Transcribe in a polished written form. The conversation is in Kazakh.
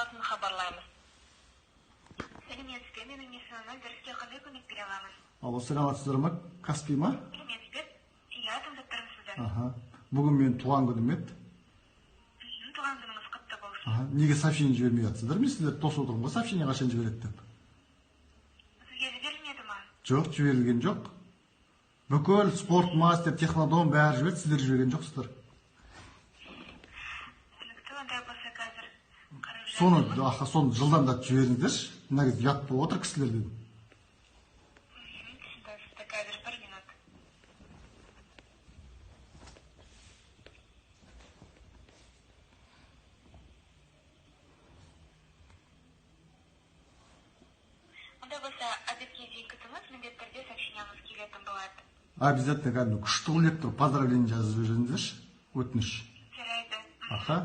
болатынын хабарлаймыз. Сәлеметсіз бе, менің есімім дәріске қандай көмек бере аламын? Алло, саламатсыздар ма? Каспий ма? Сәлеметсіз бе? Иә, тыңдап тұрмын сізді. Бүгін мен туған күнім еді. Туған күніңіз құтты болсын. Неге сообщение жібермей жатсыздар? Мен сіздерді тосып отырмын ғой, сообщение қашан жібереді деп. Сізге жіберілмеді ма? Жоқ, жіберілген жоқ. Бүкіл спорт мастер, технодом бәрі жіберді, сіздер жіберген жоқсыздар. Ондай болса қазір қарап Соны жылдамдатып жіберіңіздерші. Мына кезде ұят болып отыр кісілерден. Түсінді, қазір 1 минут. Ондай болса, обедке дейін күтіңіз, міндетті түрде сообщениеңіз келетін болады. Обязательно кәдімгі күшті қылып тұрып поздравление жазып жіберіңіздерші. Өтініш. Жарайды. Аха.